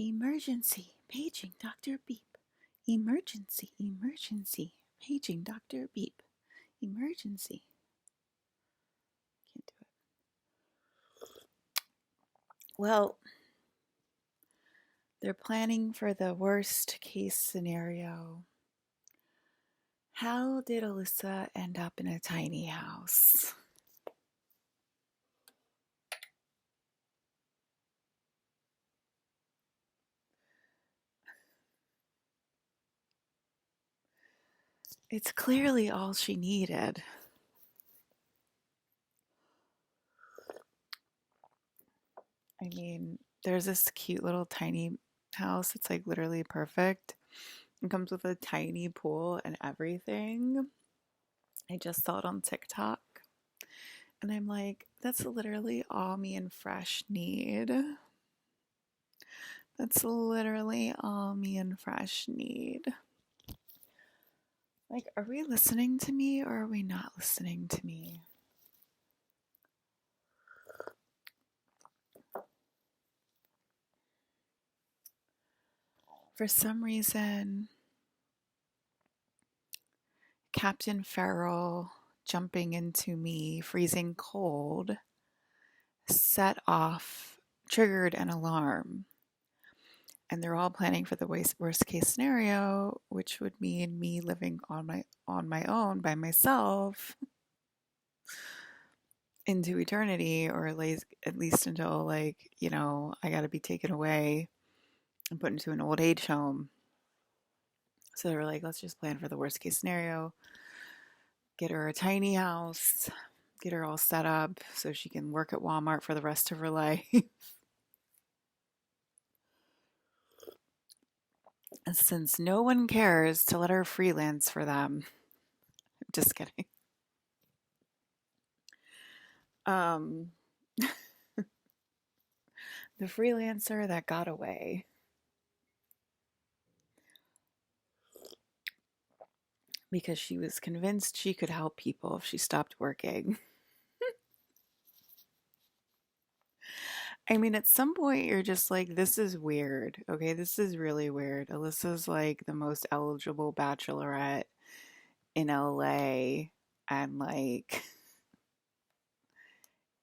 Emergency, paging Dr. Beep. Emergency, emergency, paging Dr. Beep. Emergency. Can't do it. Well, they're planning for the worst case scenario. How did Alyssa end up in a tiny house? It's clearly all she needed. I mean, there's this cute little tiny house. It's like literally perfect. It comes with a tiny pool and everything. I just saw it on TikTok. And I'm like, that's literally all me and Fresh need. That's literally all me and Fresh need. Like, are we listening to me or are we not listening to me? For some reason, Captain Farrell jumping into me, freezing cold, triggered an alarm. And they're all planning for the worst case scenario, which would mean me living on my own by myself into eternity, or at least until I got to be taken away and put into an old age home. So they were like, let's just plan for the worst case scenario, get her a tiny house, get her all set up so she can work at Walmart for the rest of her life. And since no one cares to let her freelance for them, just kidding. Um, the freelancer that got away. Because she was convinced she could help people if she stopped working. I mean, at some point, you're just like, this is weird. Okay, this is really weird. Alyssa's like the most eligible bachelorette in LA, and like,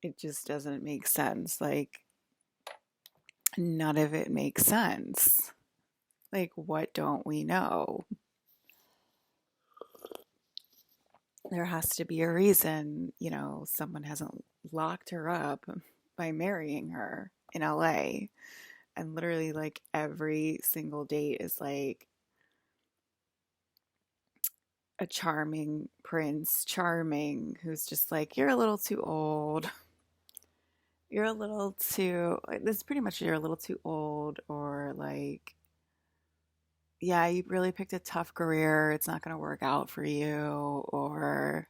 it just doesn't make sense. Like, none of it makes sense. Like, what don't we know? There has to be a reason, someone hasn't locked her up by marrying her in LA. And literally, like, every single date is like a charming Prince Charming who's just like, you're a little too old. You're a little too, this is pretty much, you're a little too old, or like, yeah, you really picked a tough career. It's not going to work out for you. Or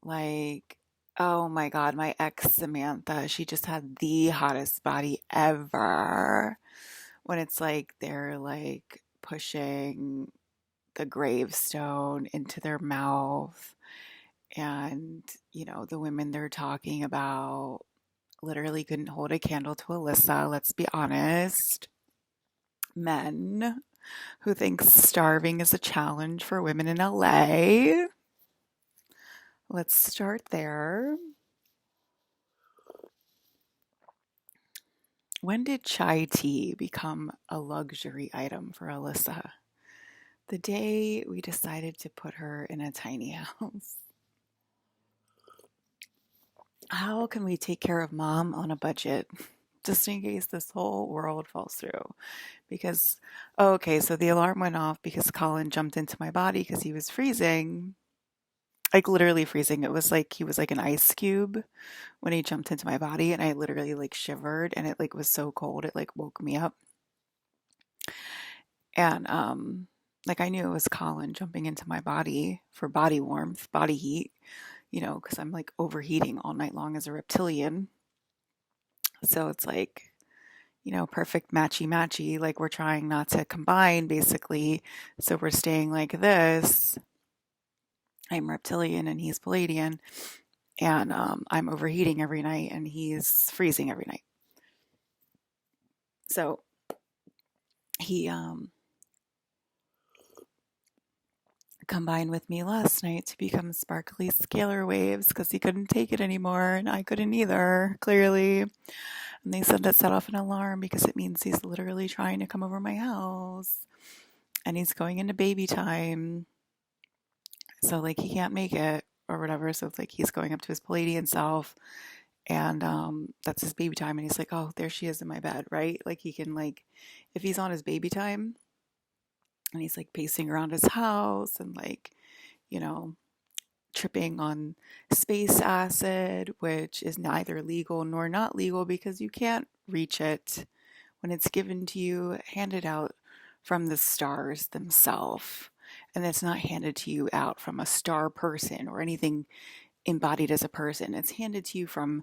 like, oh my God, my ex Samantha, she just had the hottest body ever. When it's like they're like pushing the gravestone into their mouth, and the women they're talking about literally couldn't hold a candle to Alyssa. Let's be honest. Men who think starving is a challenge for women in LA. Let's start there. When did chai tea become a luxury item for Alyssa? The day we decided to put her in a tiny house. How can we take care of mom on a budget? Just in case this whole world falls through. Because, okay, so the alarm went off because Colin jumped into my body because he was freezing. Like literally freezing. It was like he was like an ice cube when he jumped into my body, and I literally like shivered, and it like was so cold it like woke me up. And like I knew it was Colin jumping into my body for body warmth, body heat, because I'm like overheating all night long as a reptilian. So it's like, perfect matchy matchy. Like we're trying not to combine basically. So we're staying like this. I'm reptilian and he's Palladian. And I'm overheating every night and he's freezing every night. So he combined with me last night to become sparkly scalar waves because he couldn't take it anymore and I couldn't either, clearly. And they said that set off an alarm because it means he's literally trying to come over my house and he's going into baby time. So like he can't make it or whatever. So it's like he's going up to his Palladian self and that's his baby time. And he's like, oh, there she is in my bed, right? Like he can like, if he's on his baby time and he's like pacing around his house and like, you know, tripping on space acid, which is neither legal nor not legal because you can't reach it when it's given to you, handed out from the stars themselves. And it's not handed to you out from a star person or anything embodied as a person. It's handed to you from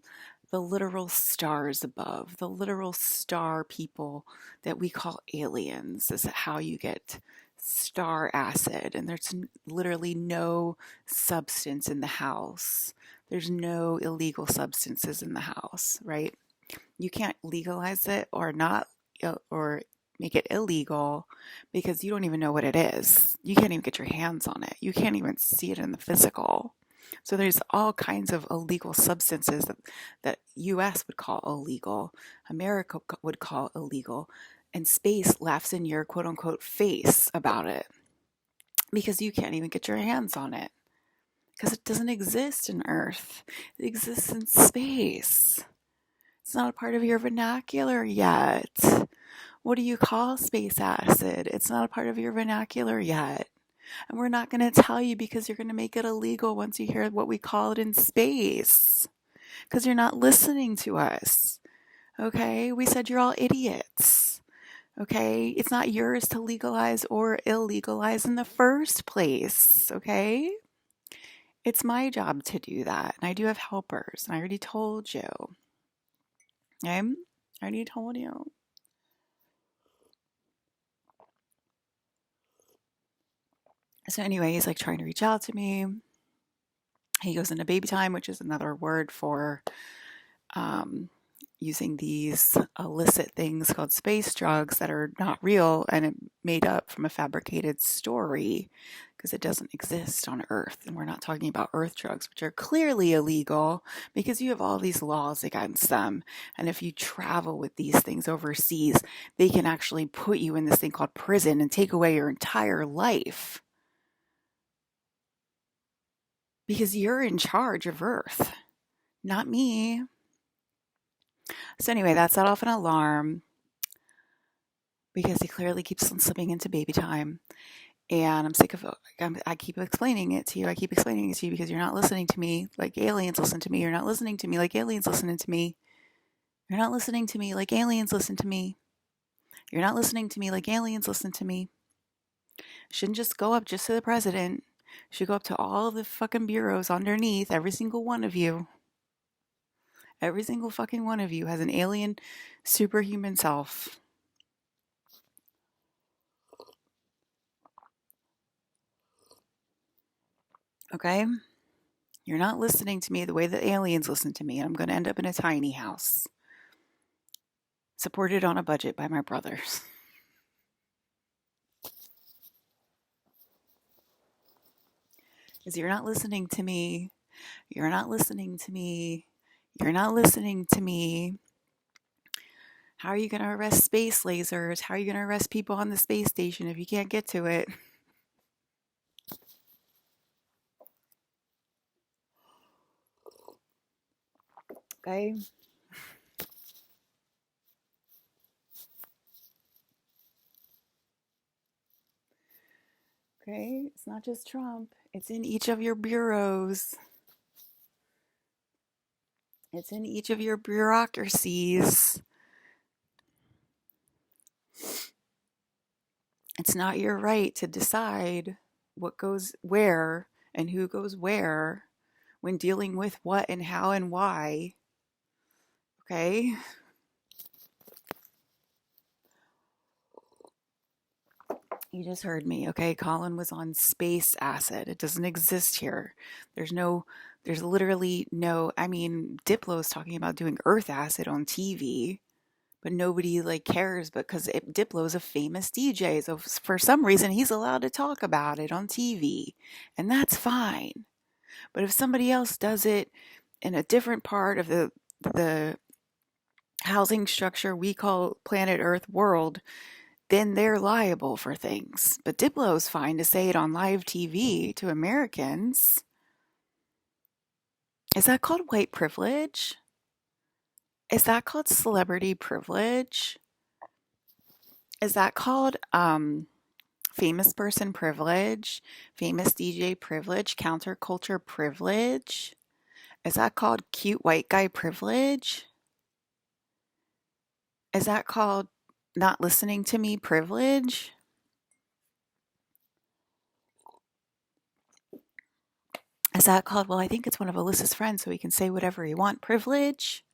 the literal stars above, the literal star people that we call aliens. This is how you get star acid. And there's literally no substance in the house. There's no illegal substances in the house, right? You can't legalize it or not, or make it illegal because you don't even know what it is. You can't even get your hands on it. You can't even see it in the physical. So there's all kinds of illegal substances that US would call illegal, America would call illegal, and space laughs in your quote unquote face about it because you can't even get your hands on it because it doesn't exist in Earth. It exists in space. It's not a part of your vernacular yet. What do you call space acid? It's not a part of your vernacular yet. And we're not going to tell you because you're going to make it illegal once you hear what we call it in space. Because you're not listening to us. Okay? We said you're all idiots. Okay? It's not yours to legalize or illegalize in the first place. Okay? It's my job to do that. And I do have helpers. And I already told you. Okay? I already told you. So anyway, he's like trying to reach out to me. He goes into baby time, which is another word for using these illicit things called space drugs that are not real and made up from a fabricated story because it doesn't exist on Earth. And we're not talking about Earth drugs, which are clearly illegal because you have all these laws against them. And if you travel with these things overseas, they can actually put you in this thing called prison and take away your entire life. Because you're in charge of Earth, not me. So anyway, that set off an alarm because he clearly keeps on slipping into baby time. And I'm sick of it. I keep explaining it to you. I keep explaining it to you because you're not listening to me like aliens listen to me. You're not listening to me like aliens listening to me. You're not listening to me like aliens listen to me. You're not listening to me like aliens listen to me. Shouldn't just go up just to the president. Should go up to all of the fucking bureaus underneath, every single one of you. Every single fucking one of you has an alien superhuman self. Okay? You're not listening to me the way that aliens listen to me, and I'm going to end up in a tiny house. Supported on a budget by my brothers. Because you're not listening to me. You're not listening to me. You're not listening to me. How are you going to arrest space lasers? How are you going to arrest people on the space station if you can't get to it? Okay? Okay? It's not just Trump. It's in each of your bureaus. It's in each of your bureaucracies. It's not your right to decide what goes where and who goes where when dealing with what and how and why. Okay? You just heard me, okay? Colin was on space acid. It doesn't exist here. There's literally no, I mean, Diplo's talking about doing Earth acid on TV, but nobody like cares because Diplo's a famous DJ. So for some reason, he's allowed to talk about it on TV, and that's fine. But if somebody else does it in a different part of the housing structure we call planet Earth world, then they're liable for things. But Diplo's fine to say it on live TV to Americans. Is that called white privilege? Is that called celebrity privilege? Is that called famous person privilege? Famous DJ privilege? Counterculture privilege? Is that called cute white guy privilege? Is that called not listening to me privilege? Is that called, well, I think it's one of Alyssa's friends, so he can say whatever he wants privilege?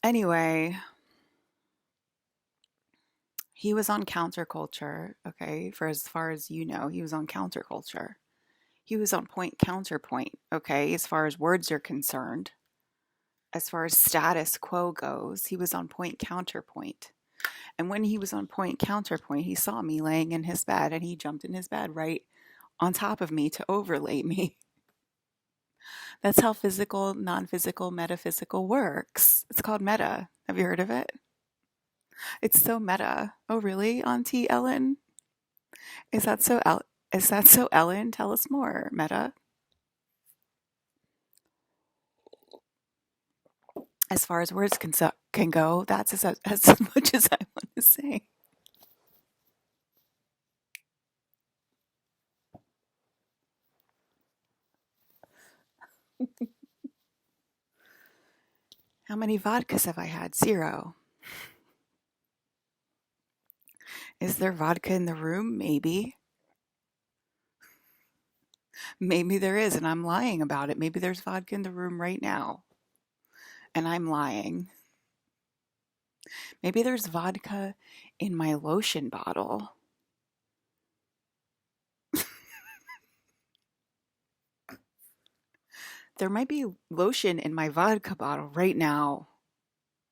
Anyway, he was on Counterculture, okay? For as far as you know, he was on Counterculture. He was on Point Counterpoint, okay? As far as words are concerned, as far as status quo goes, he was on Point Counterpoint. And when he was on Point Counterpoint, he saw me laying in his bed and he jumped in his bed right on top of me to overlay me. That's how physical, non physical, metaphysical works. It's called meta. Have you heard of it? It's so meta. Oh, really, Auntie Ellen? Is that so? Is that so, Ellen? Tell us more. Meta. As far as words can go, that's as much as I want to say. How many vodkas have I had? 0. Is there vodka in the room? Maybe. Maybe there is, and I'm lying about it. Maybe there's vodka in the room right now, and I'm lying. Maybe there's vodka in my lotion bottle. There might be lotion in my vodka bottle right now,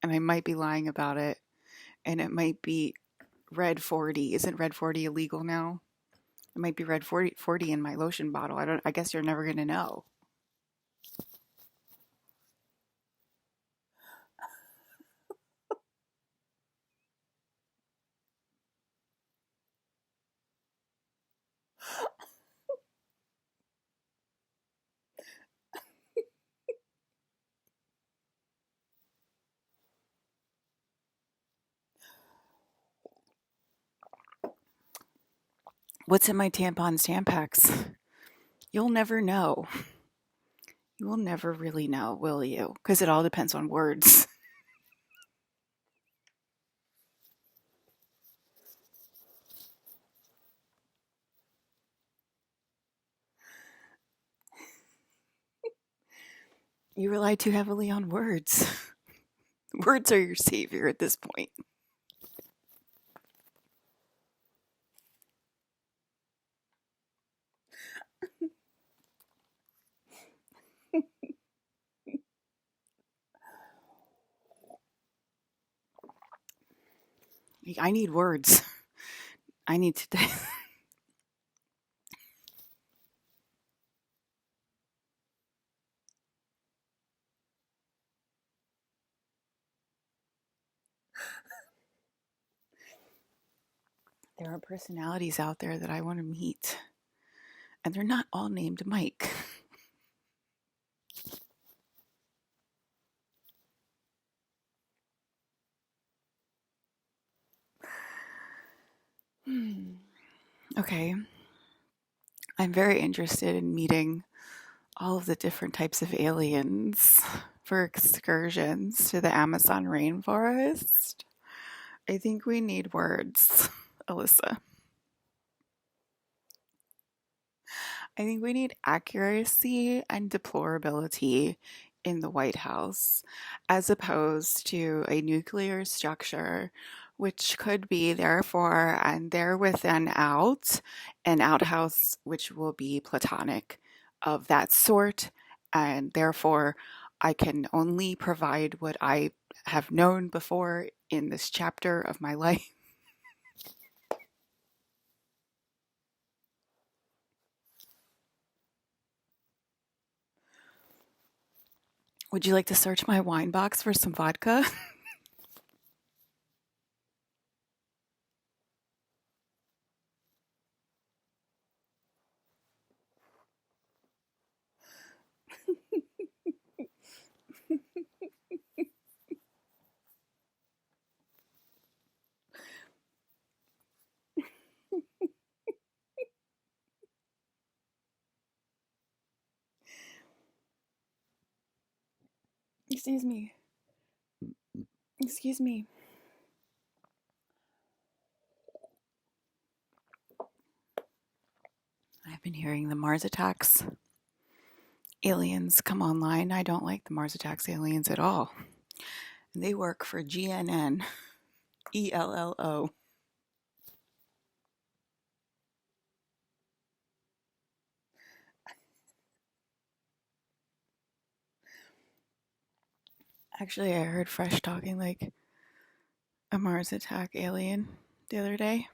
and I might be lying about it, and it might be Red 40. Isn't Red 40 illegal now? It might be Red 40 in my lotion bottle. I guess you're never going to know. What's in my tampons, Tampax? You'll never know. You will never really know, will you? Because it all depends on words. You rely too heavily on words. Words are your savior at this point. I need words. I need to. There are personalities out there that I want to meet, and they're not all named Mike. Okay. I'm very interested in meeting all of the different types of aliens for excursions to the Amazon rainforest. I think we need words, Alyssa. I think we need accuracy and deplorability in the White House, as opposed to a nuclear structure, which could be therefore and therewith and out, an outhouse which will be platonic. of that sort, and therefore I can only provide what I have known before in this chapter of my life. Would you like to search my wine box for some vodka? Excuse me. Excuse me. I've been hearing the Mars attacks aliens come online. I don't like the Mars attacks aliens at all. They work for GNN, ELLO. Actually, I heard Fresh talking like a Mars attack alien the other day.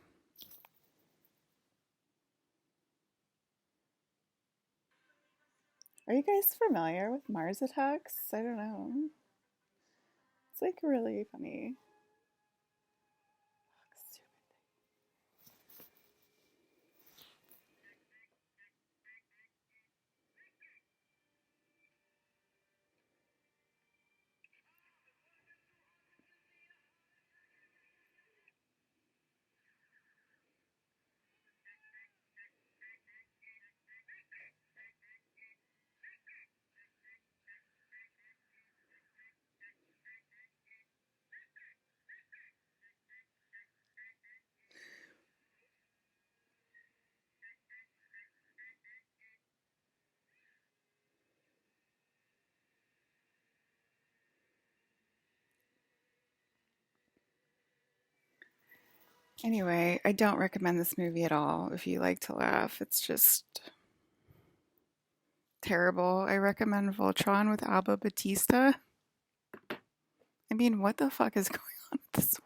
Are you guys familiar with Mars attacks? I don't know. It's like really funny. Anyway, I don't recommend this movie at all if you like to laugh. It's just terrible. I recommend Voltron with Alba Batista. I mean, what the fuck is going on with this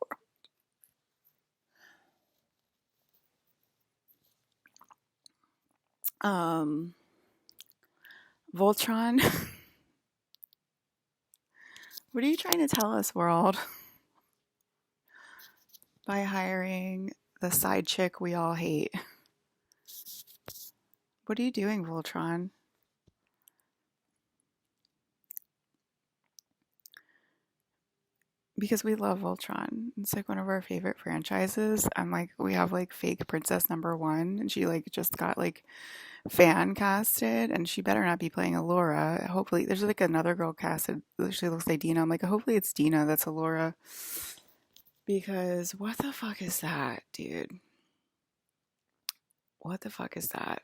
world? Voltron, what are you trying to tell us, world? By hiring the side chick we all hate. What are you doing, Voltron? Because we love Voltron. It's like one of our favorite franchises. I'm like, we have like fake princess number one, and she like just got like fan casted, and she better not be playing Allura. Hopefully, there's like another girl casted. She looks like Dina. I'm like, hopefully it's Dina that's Allura. Because what the fuck is that, dude? What the fuck is that?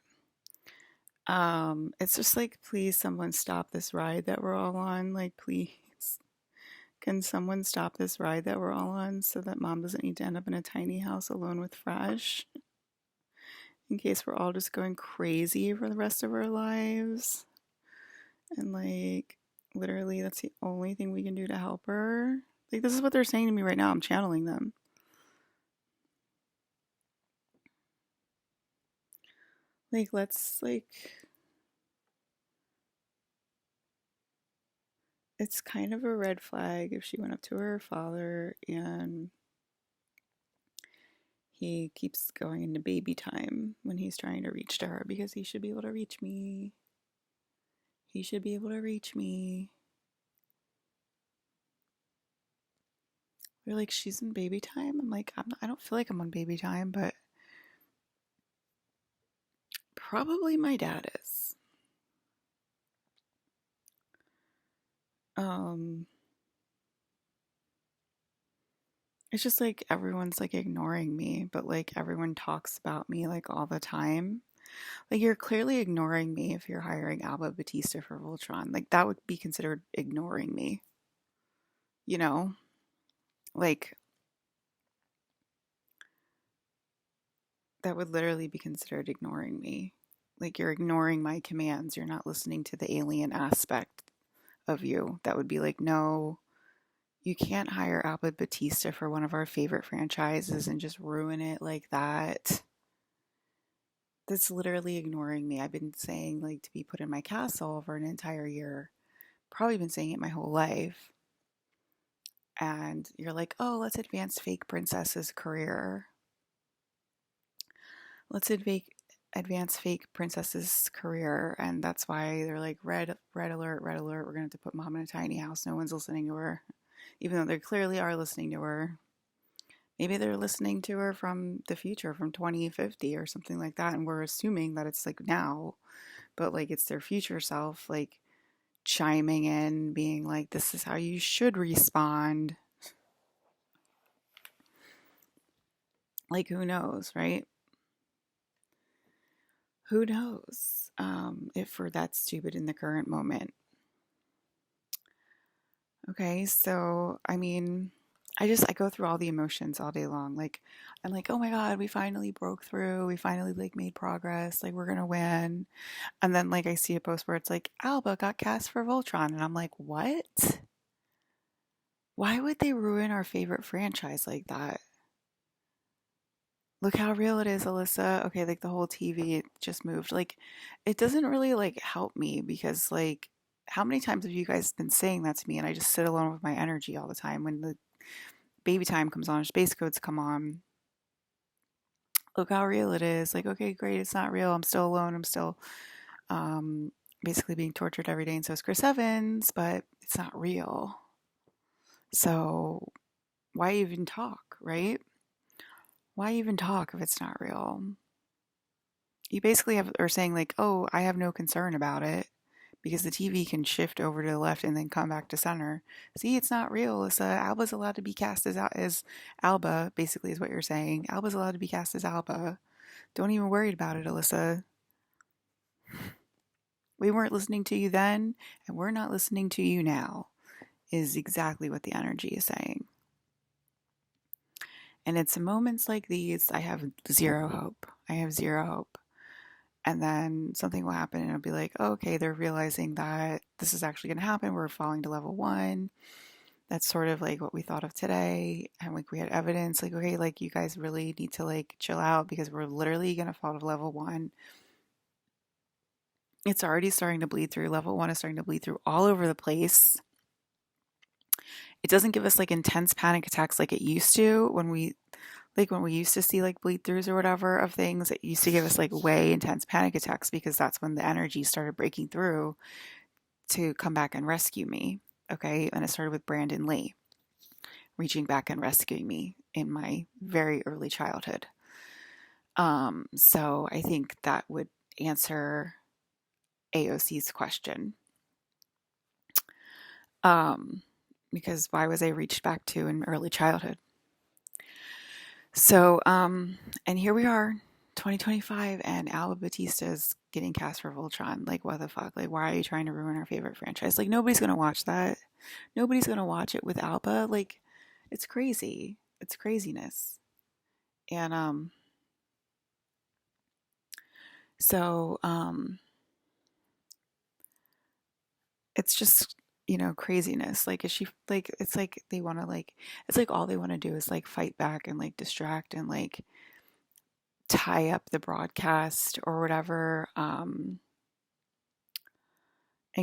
It's just like, please, someone stop this ride that we're all on. Like, please. Can someone stop this ride that we're all on so that mom doesn't need to end up in a tiny house alone with Fresh? In case we're all just going crazy for the rest of our lives. And like, literally, that's the only thing we can do to help her. Like, this is what they're saying to me right now. I'm channeling them. Like, let's, like, it's kind of a red flag if she went up to her father and he keeps going into baby time when he's trying to reach to her because he should be able to reach me. He should be able to reach me. They're like, she's in baby time. I'm like, I don't feel like I'm on baby time, but probably my dad is. Um, it's just like everyone's like ignoring me, but like everyone talks about me like all the time. Like you're clearly ignoring me if you're hiring Alba Batista for Voltron. Like that would be considered ignoring me. You know? Like that would literally be considered ignoring me. Like you're ignoring my commands. You're not listening to the alien aspect of you that would be like, no, you can't hire Albert Batista for one of our favorite franchises and just ruin it like that. That's literally ignoring me. I've been saying like to be put in my castle for an entire year. Probably been saying it my whole life. And you're like, oh, let's advance fake princess's career. Let's advance fake princess's career. And that's why they're like, red alert, red alert. We're going to have to put mom in a tiny house. No one's listening to her. Even though they clearly are listening to her. Maybe they're listening to her from the future, from 2050 or something like that. And we're assuming that it's like now, but like it's their future self, like chiming in, being like, this is how you should respond. Like, who knows, right? Who knows if we're that stupid in the current moment? Okay, so I mean, I go through all the emotions all day long. Like I'm like, oh my God, we finally broke through. We finally like made progress. Like we're gonna win. And then like I see a post where it's like Alba got cast for Voltron, and I'm like, what? Why would they ruin our favorite franchise like that? Look how real it is, Alyssa. Okay, like the whole TV just moved. Like it doesn't really like help me because like how many times have you guys been saying that to me and I just sit alone with my energy all the time when the baby time comes on, space codes come on. Look how real it is. Like, okay, great, it's not real. I'm still alone. I'm still um basically being tortured every day and so is Chris Evans, but it's not real. So why even talk, right? Why even talk if it's not real? You basically are saying like, oh, I have no concern about it because the TV can shift over to the left and then come back to center. See, it's not real. Alba's allowed to be cast as Alba, basically is what you're saying. Alba's allowed to be cast as Alba. Don't even worry about it, Alyssa. We weren't listening to you then, and we're not listening to you now, is exactly what the energy is saying. And it's moments like these I have zero hope. I have zero hope. And then something will happen and it'll be like, oh, okay, they're realizing that this is actually going to happen. We're falling to level one. That's sort of like what we thought of today. And like we had evidence, like, okay, like you guys really need to like chill out because we're literally going to fall to level one. It's already starting to bleed through. Level one is starting to bleed through all over the place. It doesn't give us like intense panic attacks like it used to when we used to see like bleed throughs or whatever of things. It used to give us like way intense panic attacks because that's when the energy started breaking through to come back and rescue me. Okay. And it started with Brandon Lee reaching back and rescuing me in my very early childhood. So I think that would answer AOC's question. Um, because why was I reached back to in early childhood? So, and here we are, 2025, and Alba Batista is getting cast for Voltron. Like, what the fuck? Like, why are you trying to ruin our favorite franchise? Like, nobody's gonna watch that. Nobody's gonna watch it with Alba. Like, it's crazy. It's craziness. And so it's just craziness. Like, is she like? It's like they want to like. It's like all they want to do is like fight back and like distract and like tie up the broadcast or whatever. And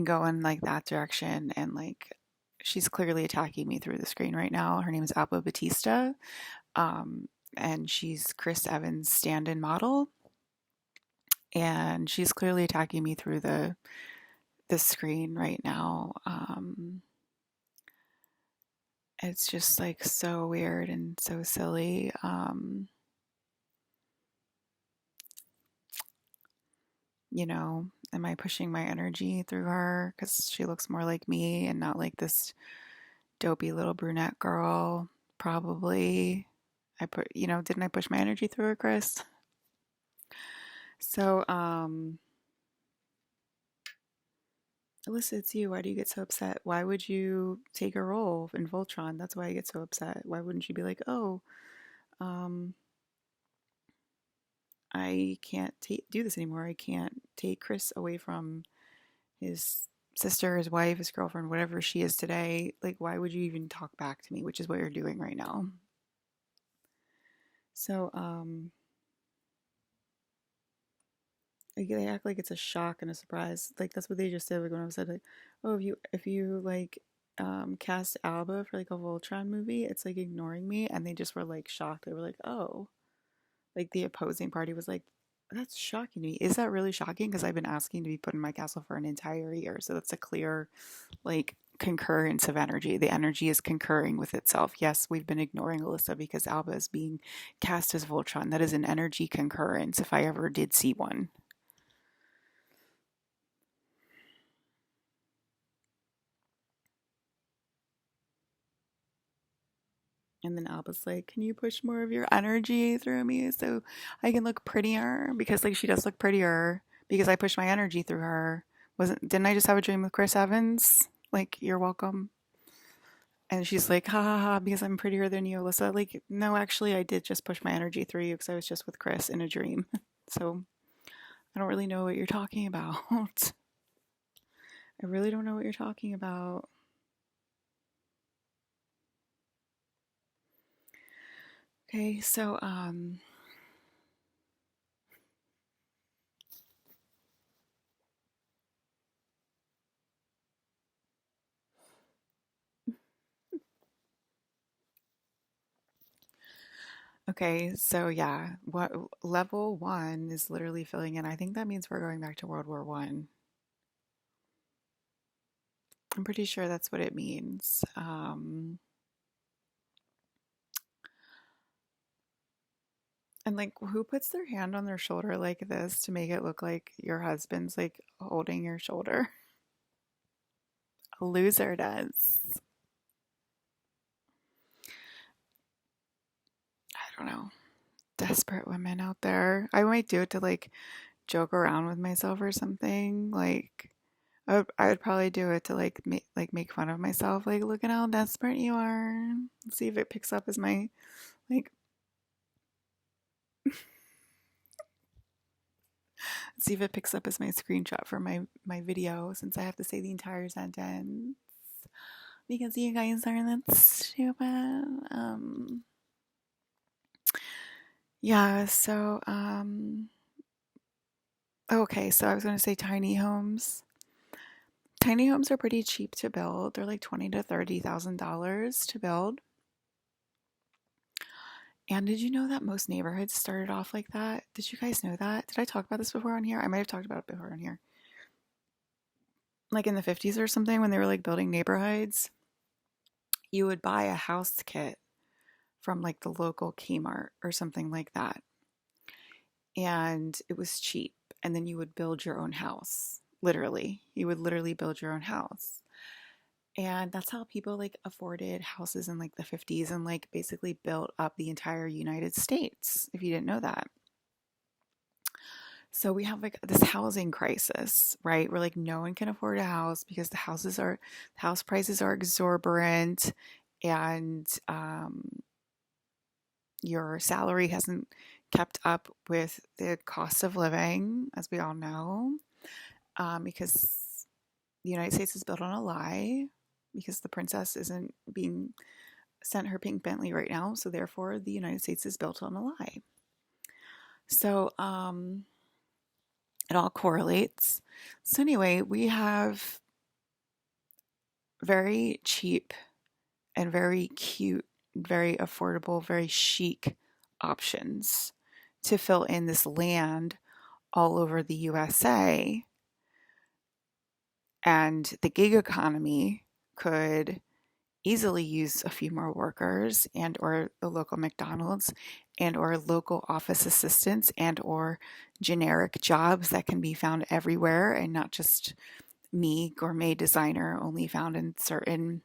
go in like that direction. And like she's clearly attacking me through the screen right now. Her name is Alba Batista, um, and she's Chris Evans' stand-in model, and she's clearly attacking me through the screen right now. It's just like so weird and so silly. Am I pushing my energy through her because she looks more like me and not like this dopey little brunette girl? Probably. Didn't I push my energy through her, Chris? So, Alyssa, it's you. Why do you get so upset? Why would you take a role in Voltron? That's why I get so upset. Why wouldn't you be like, oh, um, I can't do this anymore. I can't take Chris away from his sister, his wife, his girlfriend, whatever she is today. Like, why would you even talk back to me? Which is what you're doing right now. So, like, they act like it's a shock and a surprise. Like that's what they just did. Like when I said, like, oh, if you like cast Alba for like a Voltron movie, it's like ignoring me, and they just were like shocked. They were like, oh, like the opposing party was like, that's shocking to me. Is that really shocking? Because I've been asking to be put in my castle for an entire year. So that's a clear, like, concurrence of energy. The energy is concurring with itself. Yes, we've been ignoring Alyssa because Alba is being cast as Voltron. That is an energy concurrence if I ever did see one. And then Alba's like, can you push more of your energy through me so I can look prettier? Because like she does look prettier because I pushed my energy through her. Didn't I just have a dream with Chris Evans? Like, you're welcome. And she's like, ha ha ha, because I'm prettier than you, Alyssa. Like, no, actually, I did just push my energy through you because I was just with Chris in a dream. So I don't really know what you're talking about. I really don't know what you're talking about. Okay, so okay, so yeah, what level one is literally filling in. I think that means we're going back to World War One. I'm pretty sure that's what it means. And like, who puts their hand on their shoulder like this to make it look like your husband's like holding your shoulder? A loser does. I don't know. Desperate women out there. I might do it to like joke around with myself or something. Like, I would probably do it to like make fun of myself. Like, look at how desperate you are. Let's see if it picks up as my like. See if it picks up as my screenshot for my video since I have to say the entire sentence because you guys are that stupid. Yeah. So okay. So I was gonna say tiny homes. Tiny homes are pretty cheap to build. They're like $20,000 to $30,000 to build. And did you know that most neighborhoods started off like that? Did you guys know that? Did I talk about this before on here? I might have talked about it before on here. Like in the 50s or something, when they were like building neighborhoods, you would buy a house kit from like the local Kmart or something like that. And it was cheap. And then you would build your own house. Literally. You would literally build your own house. And that's how people like afforded houses in like the 50s and like basically built up the entire United States, if you didn't know that. So we have like this housing crisis, right? Where like no one can afford a house because the house prices are exorbitant, and your salary hasn't kept up with the cost of living, as we all know, because the United States is built on a lie, because the princess isn't being sent her pink Bentley right now, so therefore the United States is built on a lie. So it all correlates. So anyway, we have very cheap and very cute, very affordable, very chic options to fill in this land all over the USA. And the gig economy could easily use a few more workers and or the local McDonald's and or local office assistants and or generic jobs that can be found everywhere and not just me, gourmet designer, only found in certain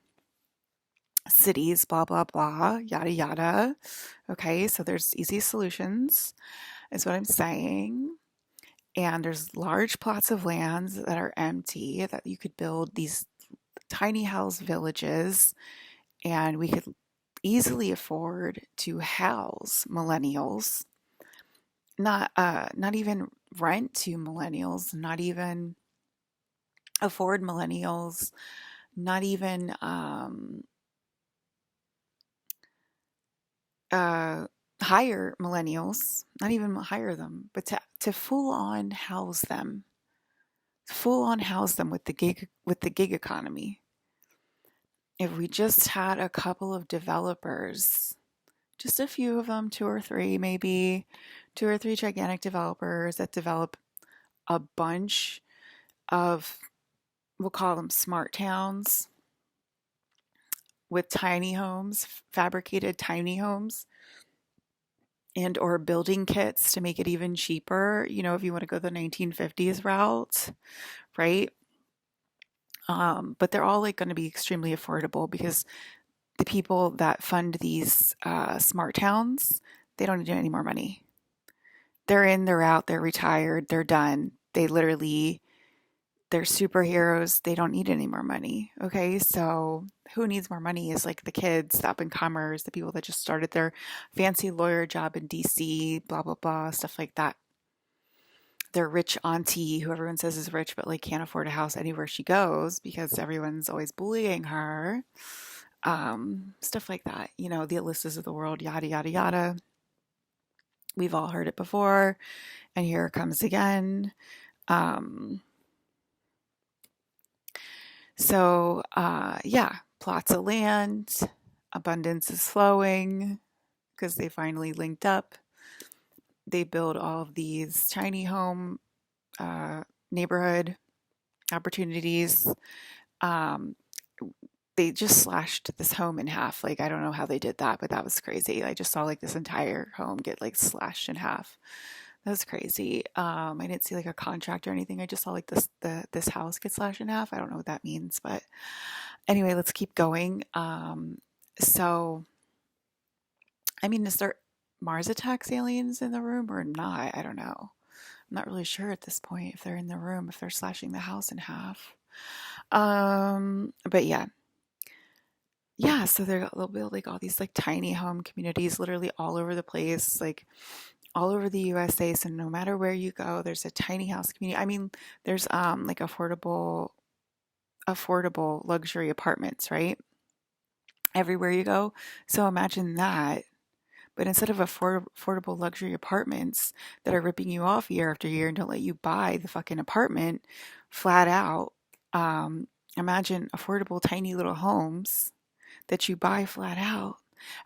cities, blah, blah, blah, yada, yada. Okay, so there's easy solutions, is what I'm saying. And there's large plots of lands that are empty that you could build these tiny house villages, and we could easily afford to house millennials not even rent to millennials, not even afford millennials, not even uh, hire millennials, not even hire them, but to full on house them with the gig economy. If we just had a couple of developers, just a few of them, two or three maybe, two or three gigantic developers that develop a bunch of, we'll call them smart towns with tiny homes, fabricated tiny homes, and or building kits to make it even cheaper, if you want to go the 1950s route, right? But they're all like going to be extremely affordable because the people that fund these smart towns, they don't need any more money. They're in, they're out, they're retired, they're done. They're superheroes. They don't need any more money. Okay. So who needs more money is like the kids, the up and comers, the people that just started their fancy lawyer job in DC, blah, blah, blah, stuff like that. Their rich auntie, who everyone says is rich, but like can't afford a house anywhere she goes because everyone's always bullying her. Stuff like that. The Alysas of the world, yada, yada, yada. We've all heard it before. And here it comes again. Um, yeah, plots of land, abundance is flowing because they finally linked up. They build all of these tiny home neighborhood opportunities. Um, they just slashed this home in half. Like, I don't know how they did that, but that was crazy. I just saw like this entire home get like slashed in half. That was crazy. I didn't see like a contract or anything. I just saw like this house get slashed in half. I don't know what that means, but anyway, let's keep going. So I mean, is there Mars attacks aliens in the room or not? I don't know. I'm not really sure at this point if they're in the room, if they're slashing the house in half. But yeah. Yeah, so they'll build like all these like tiny home communities literally all over the place, like all over the USA. So no matter where you go, there's a tiny house community. I mean, there's like affordable luxury apartments, right? Everywhere you go. So imagine that. But instead of affordable luxury apartments that are ripping you off year after year and don't let you buy the fucking apartment flat out, imagine affordable tiny little homes that you buy flat out.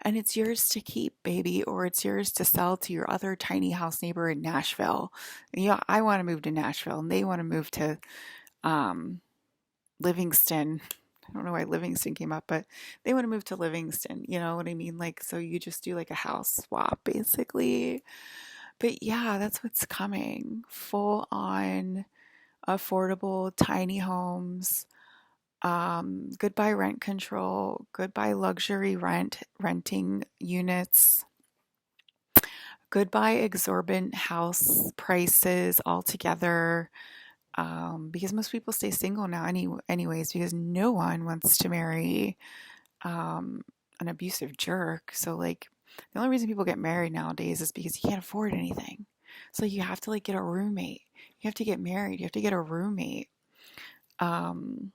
And it's yours to keep, baby, or it's yours to sell to your other tiny house neighbor in Nashville. Yeah, I want to move to Nashville, and they want to move to um, Livingston. I don't know why Livingston came up, but they want to move to Livingston. You know what I mean? Like, so you just do like a house swap, basically. But yeah, that's what's coming. Full on affordable tiny homes. Goodbye rent control, goodbye luxury renting units, goodbye exorbitant house prices altogether. Because most people stay single now anyways, because no one wants to marry an abusive jerk. So like the only reason people get married nowadays is because you can't afford anything. So you have to like get a roommate. You have to get married. You have to get a roommate. Um,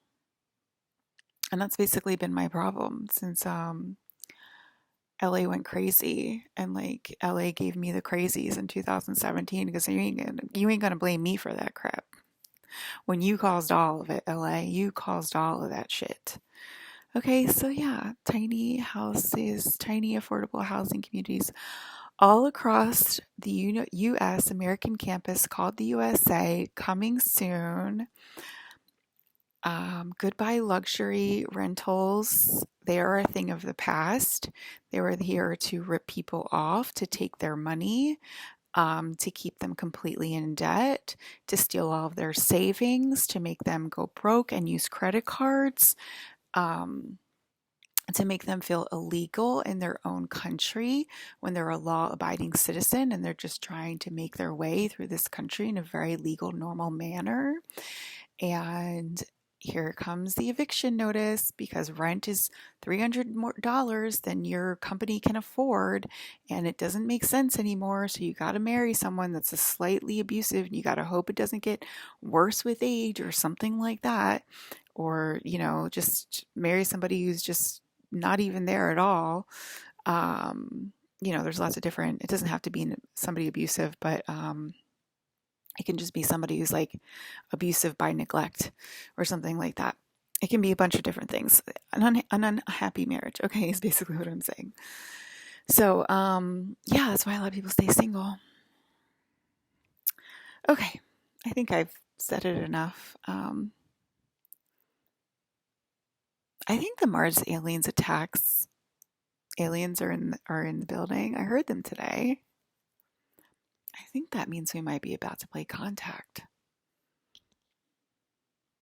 and that's basically been my problem since LA went crazy, and like LA gave me the crazies in 2017 because you ain't gonna blame me for that crap. When you caused all of it, LA, you caused all of that shit. Okay, so yeah, tiny houses, tiny affordable housing communities all across the US American campus called the USA, coming soon. Goodbye luxury rentals. They are a thing of the past. They were here to rip people off, to take their money, to keep them completely in debt, to steal all of their savings, to make them go broke and use credit cards, um, to make them feel illegal in their own country when they're a law abiding citizen and they're just trying to make their way through this country in a very legal, normal manner. And here comes the eviction notice because rent is $300 more dollars than your company can afford, and it doesn't make sense anymore. So you got to marry someone that's a slightly abusive, and you got to hope it doesn't get worse with age or something like that. Or, just marry somebody who's just not even there at all. There's lots of different, it doesn't have to be somebody abusive, but it can just be somebody who's like abusive by neglect or something like that. It can be a bunch of different things. An unhappy marriage, okay, is basically what I'm saying. So, yeah, that's why a lot of people stay single. Okay, I think I've said it enough. I think the Mars aliens are in the building. I heard them today. I think that means we might be about to play contact.